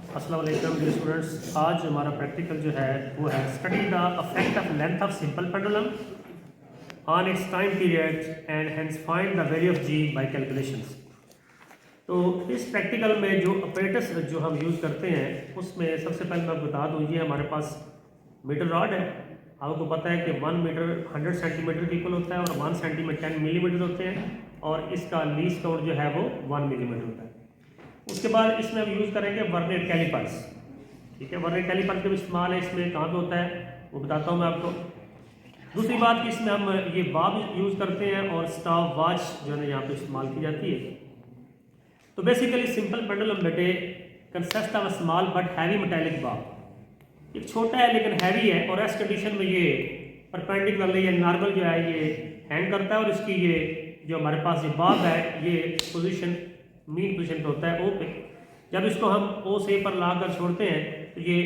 अस्सलाम वालेकुम dear students. आज हमारा प्रैक्टिकल जो है वो है study the effect of length of simple pendulum on its time period and hence find the value of g by calculations. तो इस प्रैक्टिकल में जो अपरेटस जो हम यूज़ करते हैं उसमें सबसे पहले मैं बता दूँ, ये हमारे पास मीटर रॉड है। आपको पता है कि 1 मीटर 100 सेंटीमीटर के इक्वल होता है और 1 सेंटीमीटर 10 मिलीमीटर होते हैं और इसका लीस्ट काउंट जो है वो 1 मिलीमीटर होता है। उसके बाद इसमें हम यूज़ करेंगे वर्नियर कैलिपर्स। ठीक है, वर्नियर कैलिपर का भी इस्तेमाल है इसमें, कहाँ पे होता है वो बताता हूँ मैं आपको। दूसरी बात कि इसमें हम ये बाब यूज़ करते हैं और स्टॉप वॉच जो है यहाँ पे इस्तेमाल की जाती है। तो बेसिकली सिंपल पेंडुलम बेटे consist of a small but heavy metallic बाब। एक छोटा है लेकिन हैवी है और ऐसे कंडीशन में ये परपेंडिकुलरली या नॉर्मल जो है ये हैंग करता है और इसकी ये जो हमारे पास ये बाब है ये पोजीशन मीन पोजीशन पे होता है ओ पे। जब इसको हम ओ से पर ला कर छोड़ते हैं तो ये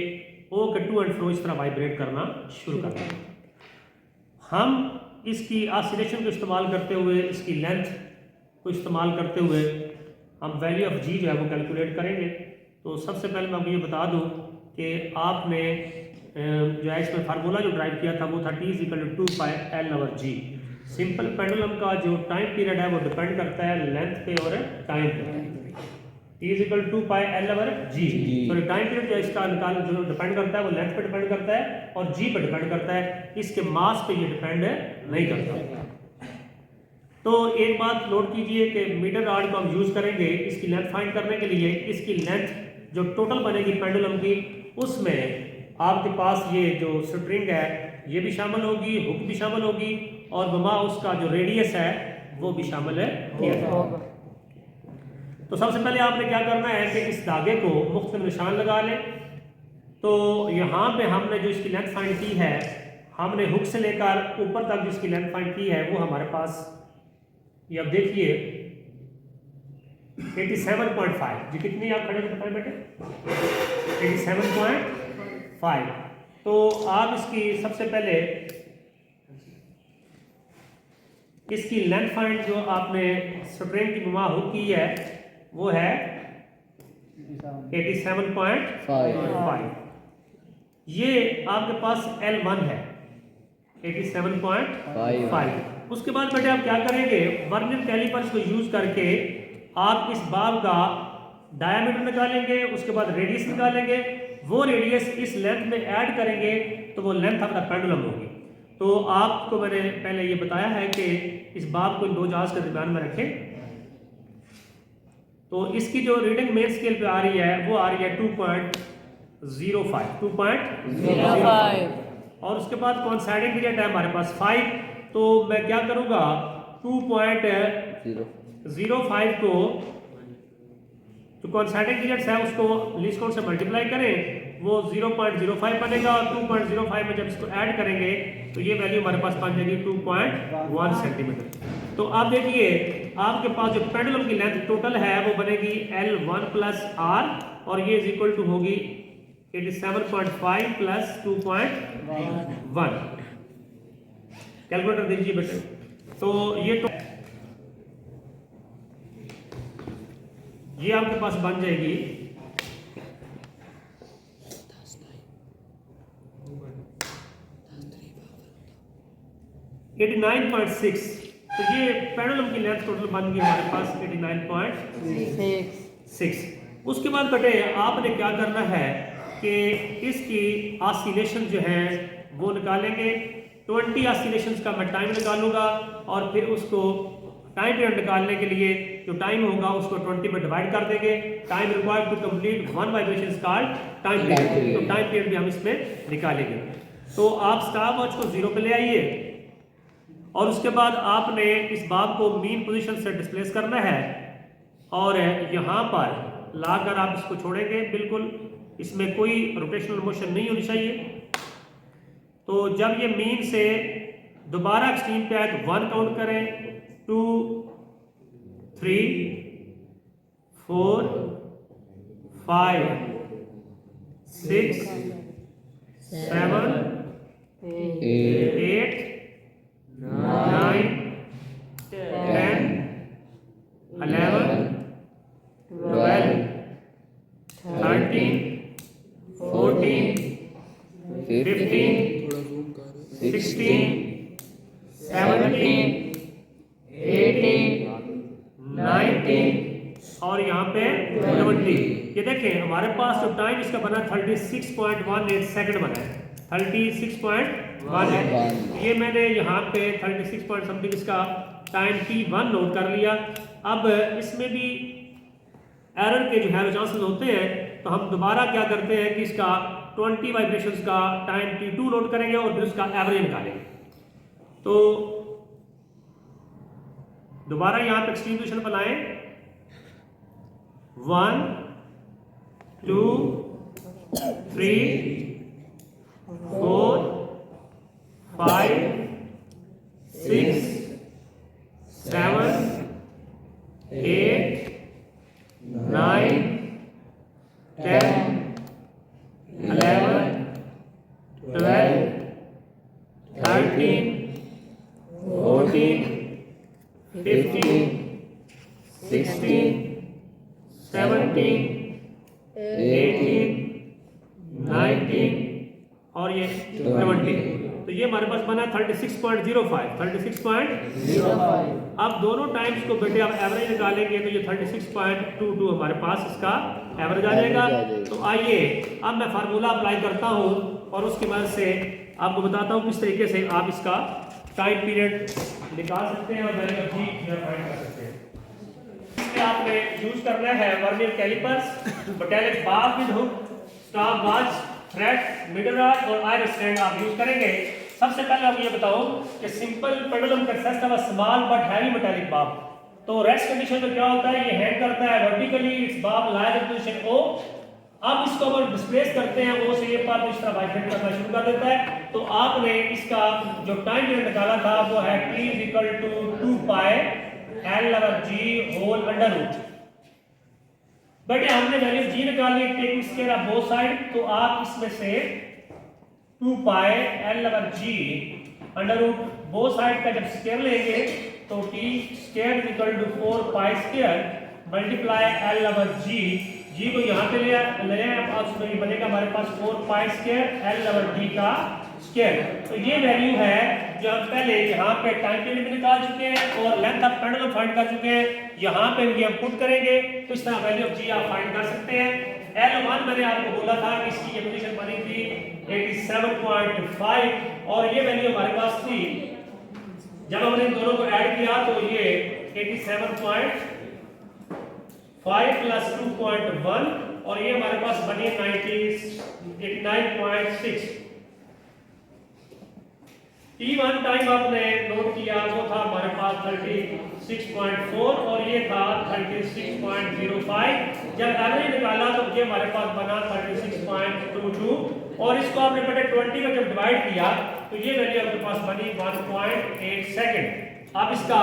ओ के टू एंड फ्रो इस तरह वाइब्रेट करना शुरू करता है। हम इसकी ऑसिलेशन को इस्तेमाल करते हुए, इसकी लेंथ को इस्तेमाल करते हुए हम वैल्यू ऑफ जी जो है वो कैलकुलेट करेंगे। तो सबसे पहले मैं आपको ये बता दूं कि आपने जो है इसमें फार्मूला जो ड्राइव किया था वो था T = 2 पाई L over G। Simple pendulum का जो टाइम पीरियड है वो डिपेंड करता है लेंथ पे और टाइम पे। T = 2 पाई L ओवर G। तो टाइम पीरियड जो इसका निकाल जो डिपेंड करता है वो लेंथ पे डिपेंड करता है और G पे डिपेंड करता है, इसके मास पे ये डिपेंड नहीं करता। तो एक बात नोट कीजिए कि मीटर रॉड को हम यूज़ करेंगे इसकी लेंथ फाइंड करने के लिए। इसकी लेंथ जो टोटल बनेगी पेंडुलम की उसमें आपके पास ये जो स्ट्रिंग है ये भी शामिल होगी, हुक भी शामिल होगी और वमा उसका जो रेडियस है वो भी शामिल है किया जाएगा। तो सबसे पहले आपने क्या करना है कि इस धागे को मुख्तलिफ निशान लगा लें। तो यहाँ पे हमने जो इसकी लेंथ फाइंड की है, हमने हुक से लेकर ऊपर तक जिसकी लेंथ फाइंड की है वो हमारे पास ये अब देखिए 87.5। जी कितनी आप खड़े बताएं बेटे? 87.5। तो आप इसकी सबसे पहले इसकी लेंथ फाइंड जो आपने स्ट्रिंग की मुमा हुक की है वो है 87.5। ये आपके पास L1 है 87.5। उसके बाद बेटे आप क्या करेंगे, वर्नियर कैलिपर्स को यूज करके आप इस बाब का डायमीटर निकालेंगे, उसके बाद रेडियस निकालेंगे, वो रेडियस इस लेंथ में ऐड करेंगे तो वो लेंथ ऑफ द पेंडुलम होगी। तो आपको मैंने पहले ये बताया है कि इस बाब को इन दो जहाज के दरमियान में रखें। तो इसकी जो रीडिंग मेन स्केल पे आ रही है वो आ रही है 2.05 और उसके बाद कोइंसाइडिंग पीरियड है हमारे पास 5। तो मैं क्या करूंगा 2.05 को जो कोइंसाइडिंग पीरियड्स है उसको लीस्ट काउंट से मल्टीप्लाई करें, वो 0.05 बनेगा और 2.05 में जब इसको ऐड करेंगे तो ये वैल्यू हमारे पास बन जाएगी 2.1 सेंटीमीटर। तो आप देखिए आपके पास जो पेंडुलम की लेंथ टोटल है वो बनेगी L1 + R और ये इज इक्वल टू होगी 87.5 + 2.1। कैलकुलेटर दीजिए बेटे। तो ये आपके पास बन जाएगी 89.6। तो ये पेंडुलम की लेंथ टोटल बन गई हमारे पास 89.6। उसके बाद बेटे आपने क्या करना है कि इसकी ऑसिलेशन जो है वो निकालेंगे। 20 ऑसिलेशंस का मैं टाइम निकालूंगा और फिर उसको टाइम पीरियड निकालने के लिए जो टाइम होगा उसको 20 में डिवाइड कर देंगे। Time required to complete 1 vibration is called time period. तो टाइम पीरियड भी हम इसमें निकालेंगे। तो आप स्टॉप वॉच को 0 पे ले आइए और उसके बाद आपने इस बाब को मीन पोजीशन से डिस्प्लेस करना है और यहाँ पर लाकर आप इसको छोड़ेंगे। बिल्कुल इसमें कोई रोटेशनल मोशन नहीं होनी चाहिए। तो जब ये मीन से दोबारा एक्सट्रीम पे आए तो 1 काउंट करें, 2 3 4 5 6 7 8 9 10 11 12 13 14, 15, 16, 17, 18, 19 और यहाँ पे 20। ये देखें हमारे पास जो टाइम इसका बना 36.18 सेकंड बना है, 36.18। ये मैंने यहाँ पे 36 पॉइंट समथिंग इसका टाइम T1 नोट कर लिया। अब इसमें भी एरर के जो है चांसेस होते हैं, तो हम दोबारा क्या करते हैं कि इसका 20 वाइब्रेशंस का टाइम T2 नोट करेंगे और फिर उसका एवरेज निकालेंगे। तो दोबारा यहाँ पे एक्सटिंग्विशन पर लाएं, 1 2 3 4 5 6 7 8 9 10 11 12 13 14 15 16 17 18 19 और ये 20। तो ये हमारे पास बना 36.05। अब दोनों टाइम्स को बेटे आप एवरेज निकालेंगे तो ये 36.22 हमारे पास इसका एवरेज आ जाएगा। तो आइए अब मैं फार्मूला अप्लाई करता हूँ और उसकी मदद से आपको बताता हूँ किस तरीके से आप इसका टाइम पीरियड निकाल सकते हैं और वैल्यू ऑफ जी फाइंड कर सकते हैं। इसमें आपने यूज करना है vernier callipers, metallic bar with hook, stop watch, thread, middle rod और आयरन स्टैंड आप यूज करेंगे। सबसे पहले आपको ये बताओ कि simple pendulum consist of a small but heavy metallic bar. तो रेस्ट कंडीशन में क्या होता है, ये हैंग करता है vertically, it's bar lies in position O। अब इसको अगर डिस्प्लेस करते हैं O से A पर तो इस तरह वाइब्रेट करना शुरू कर देता है। तो आपने इसका जो टाइम पीरियड निकाला था वो है T = 2 pi L/G whole under root. बेटे हमने वैल्यू जी निकाली taking square of both side, तो आप इसमें से 2 pi L/G under root both side का जब स्क्वायर लेंगे तो T square = 4 pi square multiply L/G। G को यहाँ पे ले आए आप, उसमें ये बनेगा हमारे पास 4 पाई स्क्वायर L/D का स्क्वायर। तो ये वैल्यू है जो हम पहले यहाँ पे टाइम पीरियड निकाल चुके हैं और लेंथ ऑफ पेंडुलम फाइंड कर चुके हैं। यहाँ पे ये हम पुट करेंगे तो इस तरह वैल्यू ऑफ जी आप फाइंड कर सकते हैं। L1 मैंने आपको बोला था कि इसकी पोजीशन बनी थी 87.5 और ये वैल्यू हमारे पास थी। जब हमने इन दोनों को ऐड किया तो ये 87.5 प्लस 2.1 और ये हमारे पास बनी 89.6। T1 टाइम आपने नोट किया वो था हमारे पास 36.4 और ये था 36.05। जब एवरेज निकाला तो ये हमारे पास बना 36.22 और इसको आपने बटे 20 में जब डिवाइड किया तो ये वैल्यू आपके पास बनी 1.8 सेकंड। अब इसका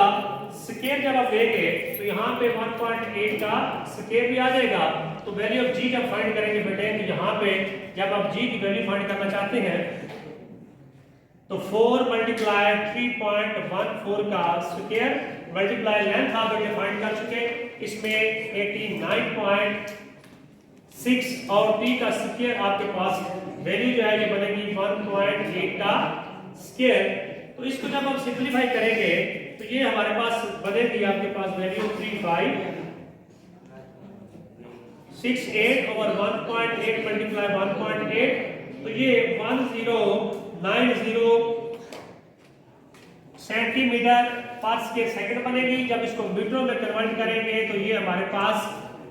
स्क्वायर जब आप लेंगे तो यहाँ पे 1.8 का स्क्वायर भी आ जाएगा। तो वैल्यू ऑफ जी जब फाइंड करेंगे बेटे तो यहाँ पे जब आप जी की वैल्यू फाइंड करना चाहते हैं तो 4 मल्टीप्लाई 3.14 का स्क्वायर मल्टीप्लाई लेंथ आप बेटे फाइंड कर चुके, इसमें 89.6 और टी का स्क्वायर आपके पास वैल्यू जो है ये बनेगी 1.8 का स्क्वायर। तो इसको जब हम सिंपलीफाई करेंगे तो ये हमारे पास बनेगी आपके पास वैल्यू 3568 ओवर 1.8 मल्टीप्लाई 1.8 तो ये 1090 सेंटीमीटर पर स्क्वायर सेकंड बनेगी। जब इसको मीटरों में कन्वर्ट करेंगे तो ये हमारे पास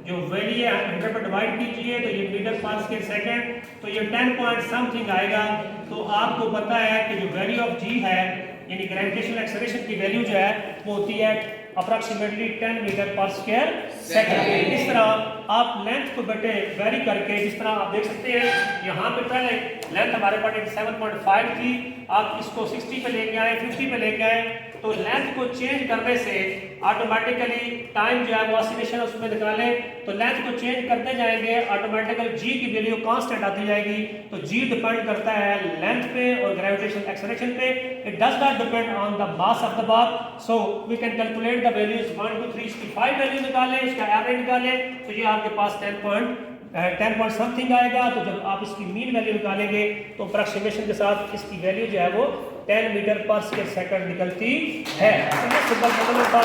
जो वैल्यू है 100 पर डिवाइड कीजिए तो ये मीटर पर स्क्वायर सेकंड तो ये 10 पॉइंट समथिंग आएगा। तो आपको पता है कि जो वैल्यू ऑफ जी है यानी ग्रेविटेशनल एक्सेलरेशन की वैल्यू जो है वो होती है अप्रॉक्सीमेटली 10 मीटर पर स्क्वायर सेकंड। इस तरह आप लेंथ को बेटे वेरी करके जिस तरह आप देख सकते हैं यहाँ पे पहले लेंथ हमारे पास 7.5 थी, आप इसको 60 पे लेके आए 50 पे लेके आए तो लेंथ को चेंज करने से ऑटोमेटिकली टाइम जो है वो ऑसिलेशन उसमें निकालें तो लेंथ को चेंज करते जाएंगे ऑटोमेटिकली जी की वैल्यू कांस्टेंट आती जाएगी। तो जी डिपेंड करता है लेंथ पे और ग्रेविटेशनल एक्सेलरेशन पे, it does not depend on the mass of the bar. So we can calculate the values 1 2 3 इसकी 5 वैल्यू निकालें, इसका एवरेज निकालें तो ये आपके पास 10 पॉइंट समथिंग आएगा, तो जब आप इसकी मीन वैल्यू निकालेंगे तो अप्रॉक्सीमेशन के साथ इसकी वैल्यू जो है वो 10 मीटर पर स्क्वायर सेकंड निकलती है। सिंपल पेंडुलम का